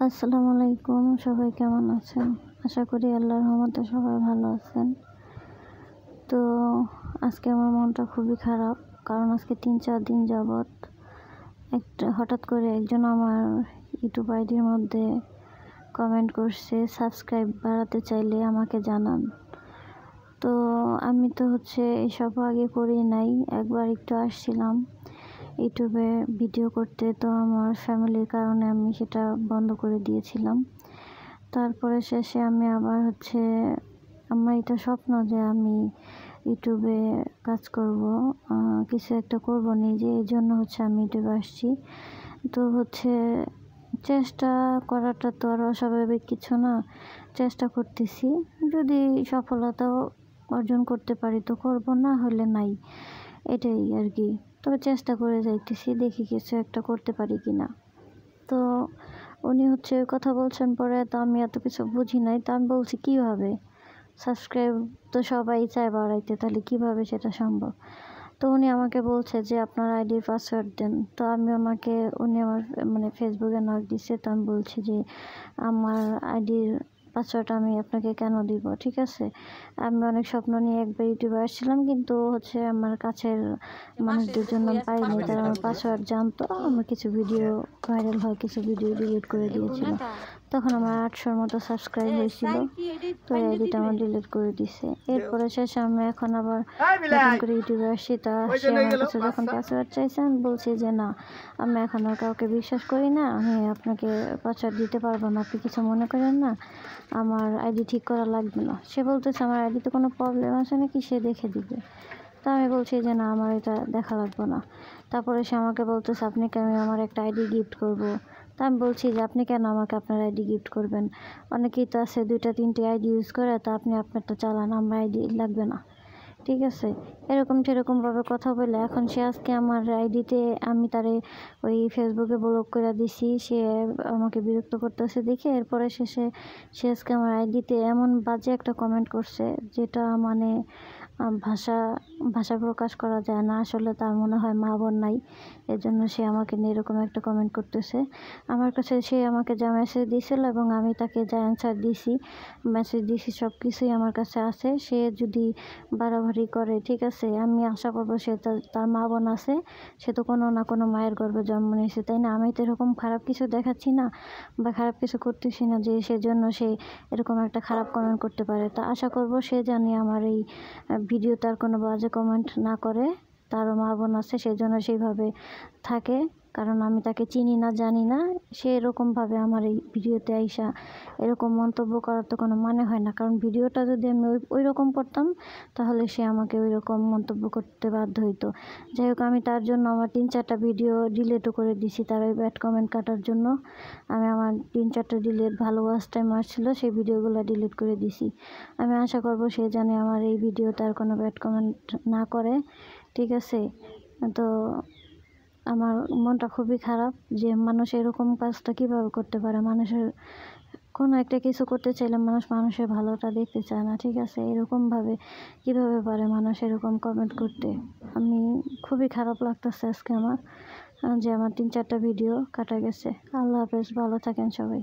আসসালামু আলাইকুম, সবাই কেমন আছেন? আশা করি আল্লাহর রহমতে সবাই ভালো আছেন। তো আজকে আমার মনটা খুবই খারাপ, কারণ আজকে ৩-৪ দিন যাবৎ হঠাৎ করে একজন আমার ইউটিউব আইডির মধ্যে কমেন্ট করছে, সাবস্ক্রাইব বাড়াতে চাইলে আমাকে জানান। তো আমি তো এসব আগে করি নাই, একবার একটু আসছিলাম ইউটিউবে ভিডিও করতে, তো আমার ফ্যামিলির কারণে আমি সেটা বন্ধ করে দিয়েছিলাম। তারপরে শেষে আমি আবার আমার এটা স্বপ্ন যে আমি ইউটিউবে কাজ করব, কিছু একটা করব নিজে, এই জন্য আমি ইউটিউবে আসছি। তো চেষ্টা করাটা তো আর অস্বাভাবিক কিছু না, চেষ্টা করতেছি, যদি সফলতাও অর্জন করতে পারি তো করব, না হলে নাই, এটাই আর কি। তবে চেষ্টা করে যাইতেছি, দেখি কিছু একটা করতে পারি কিনা। তো উনি কথা বলছেন পরে, তো আমি এত কিছু বুঝি নাই, তো আমি বলছি কীভাবে সাবস্ক্রাইব তো সবাই চায় বাড়াইতে, তাহলে কীভাবে সেটা সম্ভব? তো উনি আমাকে বলছে যে আপনার আইডির পাসওয়ার্ড দেন। তো উনি আমার ফেসবুকে নক দিচ্ছে, তো আমি বলছি যে আমার আইডির পাসওয়ার্ড আমি আপনাকে কেন দিব? ঠিক আছে, আমি অনেক স্বপ্ন নিয়ে একবার ইউটিউবে আসছিলাম, কিন্তু আমার কাছের মানুষদের জন্য পাইনি, তারা আমার পাসওয়ার্ড জানতো। আমার কিছু ভিডিও ভাইরাল হয়, কিছু ভিডিও ডিলিট করে দিয়েছিল। তখন আমার 800-র মতো সাবস্ক্রাইব হয়েছিল, তো আইডিটা আমার ডিলিট করে দিছে। এরপরে শেষে আমি এখন আবার নতুন করে ইউটিউবে আসছি, তা সে আমার কাছে যখন পাসওয়ার্ড চাইছে, আমি বলছি যে না, আমি এখন আর কাউকে বিশ্বাস করি না, আমি আপনাকে পাসওয়ার্ড দিতে পারবো না, আপনি কিছু মনে করেন না, আমার আইডি ঠিক করা লাগবে না। সে বলতেছে আমার আইডিতে কোনো প্রবলেম আছে নাকি, সে দেখে দিবে। তা আমি বলছি যে না, আমার এটা দেখা লাগবে না। তারপরে সে আমাকে বলতেছে আপনাকে আমি আমার একটা আইডি গিফট করব। তা আমি বলছি যে আপনি কেন আমাকে আপনার আইডি গিফট করবেন? অনেকেই তো আছে 2টা-3টে আইডি ইউজ করে, তা আপনি আপনারটা চালান, আমার আইডি লাগবে না। ঠিক আছে, এরকমভাবে কথা বলে এখন সে আজকে আমার আইডিতে, আমি তারে ওই ফেসবুকে ব্লক করে দিছি, সে আমাকে বিরক্ত করতেছে দেখে। এরপরে সে আজকে আমার আইডিতে এমন বাজে একটা কমেন্ট করছে, যেটা ভাষা প্রকাশ করা যায় না। আসলে তার মনে হয় মা বোন নাই, এজন্য সে আমাকে নিয়ে এরকম একটা কমেন্ট করতেছে। আমার কাছে সে আমাকে যা মেসেজ দিয়েছিল এবং আমি তাকে যা অ্যান্সার দিয়েছি সব কিছুই আমার কাছে আছে। সে যদি বাড়াবাড়ি করে, ঠিক আছে, আমি আশা করবো সে তার মা বোন আছে, সে তো কোনো না কোনো মায়ের গর্ভে জন্ম নিয়েছে, তাই না? আমি তো এরকম খারাপ কিছু দেখাচ্ছি না বা খারাপ কিছু করতেছি না যে সেজন্য সে এরকম একটা খারাপ কমেন্ট করতে পারে। তা আশা করবো সে জানি আমার এই ভিডিওতে আর কোনো বাজে কমেন্ট না করে, তারও মা বোন আছে, সেজন্য সেইভাবে থাকে। কারণ আমি তাকে চিনি না, জানি না, সে এরকমভাবে আমার এই ভিডিওতে আইসা এরকম মন্তব্য করার তো কোনো মানে হয় না। কারণ ভিডিওটা যদি আমি ওই রকম করতাম, তাহলে সে আমাকে ওই রকম মন্তব্য করতে বাধ্য হইতো। যাই হোক, আমি তার জন্য আমার 3-4টা ভিডিও ডিলিটও করে দিছি, তার ওই ব্যাড কমেন্ট কাটার জন্য। আমি আমার 3-4টা ডিলিট, ভালো ওয়াচ টাইম আসছিল, সেই ভিডিওগুলো ডিলিট করে দিছি। আমি আশা করবো সে জানে আমার এই ভিডিওতে আর কোনো ব্যাড কমেন্ট না করে, ঠিক আছে? তো আমার মনটা খুবই খারাপ যে মানুষ এরকম কাজটা কীভাবে করতে পারে। মানুষের কোনো একটা কিছু করতে চাইলে মানুষের ভালোটা দেখতে চায় না, ঠিক আছে? এরকমভাবে কীভাবে পারে মানুষ এরকম কমেন্ট করতে? আমি খুবই খারাপ লাগতেছে আজকে আমার, যে আমার 3-4টা ভিডিও কাটা গেছে। আল্লাহ হাফেজ, ভালো থাকেন সবাই।